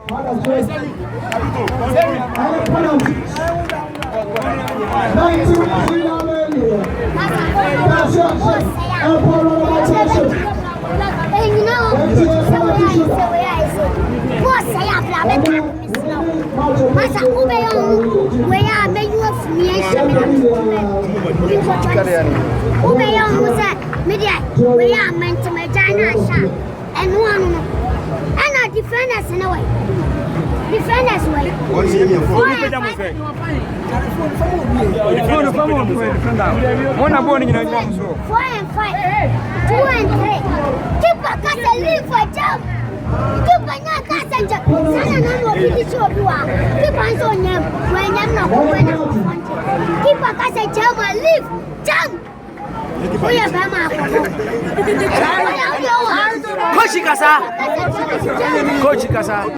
Masa ube yung weya me you fumiyesha me ube yung musa media weya manti me jana sha enu anu no ana defenders na way defenders way Mona boni nyina nyam so 4 and 5 2 and 3 keep a cat leave for jump keep a cat passenger sana no no bi so biwa keep on so nyam when nyam na ko when keep a cat jump leave jump we are bama ko Coach Kasa